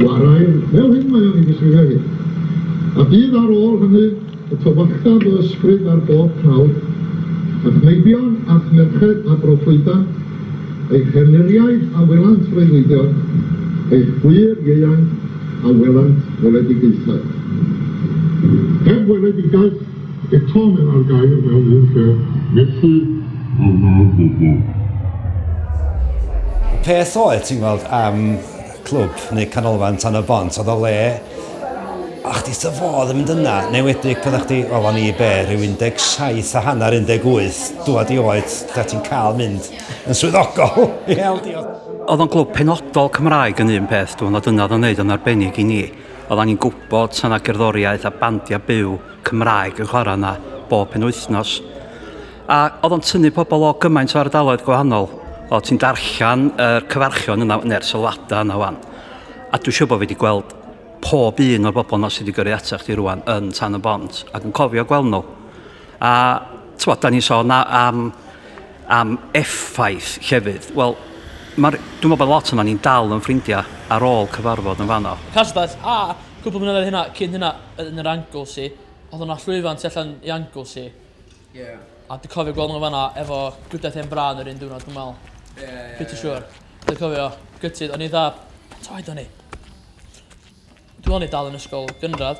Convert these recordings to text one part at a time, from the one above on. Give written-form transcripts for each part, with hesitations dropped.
Warau'n, fel hyn mae o'n ei ddisgrifio hyn. A bydd ar ôl hynny, y tyfachaf o ysbryd ar bob prawd, a chneibion a'ch merched a broffwydan, eich herniriaid a welant freuddwydion, eich gwir ieuanc a welant weledigaethau. Heb weledigaeth, eto mewn ar gair mewn un lle, methu a wna'n bobl. Peth oedd, ti'n gweld, am clwb neu Canolfan Tan y Bont, oedd o le, a chdi tyfodd yn mynd yna, newedig pan chdi, wel, o'n i rhyw 17 a hanner 18, dwad i oed, da ti'n cael mynd yn swyddogol. Oedd o'n glwb penodol Cymraeg yn un peth, dwi'n meddwl dyna oedd o'n neud yn arbennig i ni. Oedd o'n i'n gwybod sy'n gerddoriaeth a bandia byw Cymraeg yn chwarae yna bob penwythnos. A oedd o'n tynnu pobl o gymaint o ardaloedd gwahanol. O, ti'n darllen yr cyfarchion yna, neu'r sylwadau yna wan. A dwi'n siŵr bod fi wedi gweld pob un o'r bobl yna sydd wedi gyrru ata chdi rwan yn Tan y Bont, ac yn cofio gweld nhw. A, tywod, da ni'n sôn am effaith llefydd. Wel, dwi'n meddwl bod lot yna ni'n dal yn ffrindiau ar ôl cyfarfod yn fanno. Casdaeth, cwbl mlynedd hynna, cyn hynna yn yr Anglesey, oedd hwnna llwyfan tu allan i Anglesey. A dwi'n cofio gweld nhw fanna efo gwdaeth ein bran yr un diwrnod, dwi'n meddwl. Pretty sure. Dwi'n cofio, gytid, o'n i dda, toed o'n i. Dwi'n o'n i dal yn ysgol gynradd.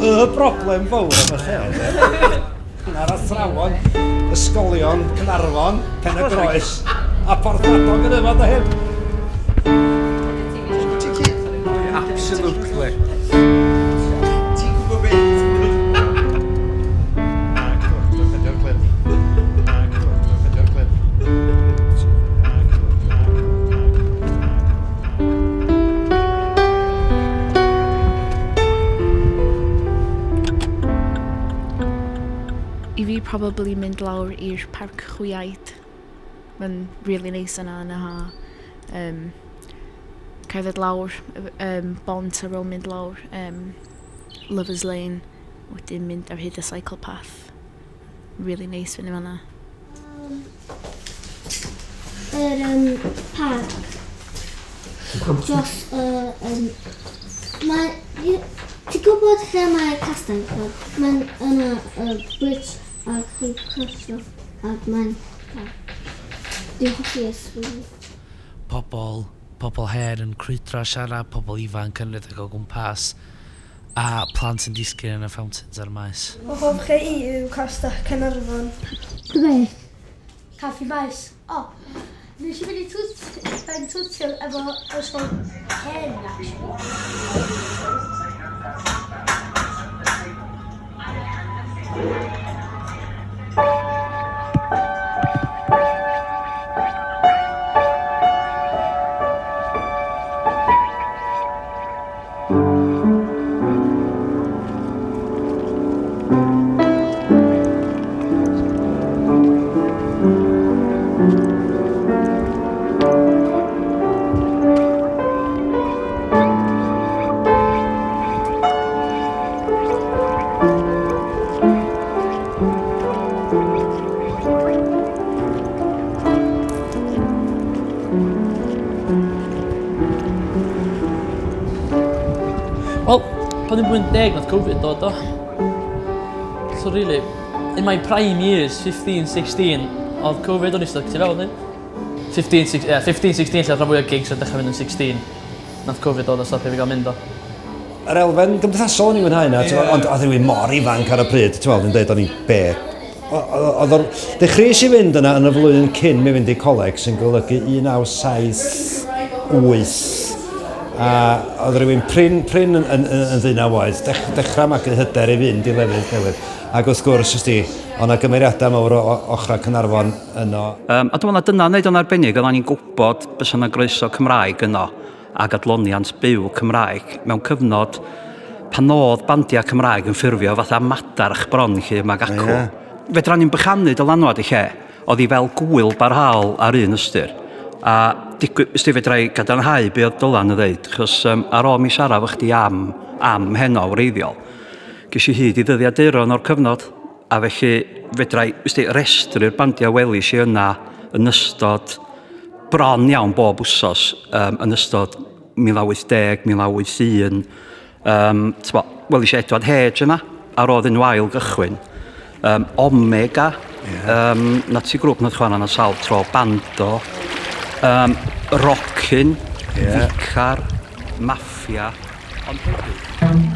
Y broblem fawr am y lle. Ar athrawon, ysgolion, Caernarfon, Pen y Groes, a Porthmadog yn yma da hyn. Absolutely. Probably mynd lawr i'r parc chwiaid. Mae'n really nice yna yn y ha. Cerdded lawr bont ar ôl mynd lawr Lovers Lane, wedyn mynd ar hyd y cycle path. Really nice fyny fan'na. parc. Dros ti'n gwybod lle mae castell? Mae'n yna bridge a chi cysio ac mae'n dwi'n hoffi ysbryd. Pobl her yn crwydro siarad, pobl ifanc yn rhedeg o gwmpas a plant yn disgyn yn y fountains ar y maes. O hoff chi yw castell Canolfan. Dref. Caffi maes. Nes i fynd i twtio efo ysgol hen, actually. Wel, pan ddim blwyddyn 10 nath Covid dod o. So really, in my prime years, 15, 16, oedd Covid o'n i stuck ti fewn ni. 15, 16 lle rhan fwy o gigs yn dechrau mynd yn 16. Nath Covid dod o stopio fi gael mynd o. Yr elfen gymdeithasol o'n i'n mwynhau yna, ond oedd rhywun mor ifanc ar y pryd, ti'n meddwl, yn dweud o'n i'n be. Oedd o'r dechreuais i fynd yna yn y flwyddyn cyn mi fynd i coleg sy'n golygu 1978. A oedd rhywun prin yn ddeunaw oed, dechrau magu hyder i fynd i lefydd newydd. Ac wrth gwrs, oedd yna gymeriadau mawr o Ochr Caernarfon yno. A dwi'n meddwl dyna wneud o'n arbennig, oedd ni'n gwybod bys yna groeso Cymraeg yno ac adloniant byw Cymraeg mewn cyfnod pan oedd bandiau Cymraeg yn ffurfio fatha madarch bron chi mag acw. Fedra ni'n bychanu dylanwad i lle, oedd hi fel gwyl barhaol ar un ystyr. A fedra i gadarnhau be oedd Dylan yn dweud, achos ar ôl mi siarad fo chdi am heno wreiddiol, ges i hyd i ddyddiaduron o'r cyfnod, a felly fedra i restru'r bandiau welis i yna yn ystod bron iawn bob wsos, yn ystod 1980, 1981. Welis i Edward Hedge yna, ar oedd yn wael gychwyn. Omega, na ti grŵp nad chwan yna sawl tro, Bando, Rockin, Vicar, Mafia, ond hefyd.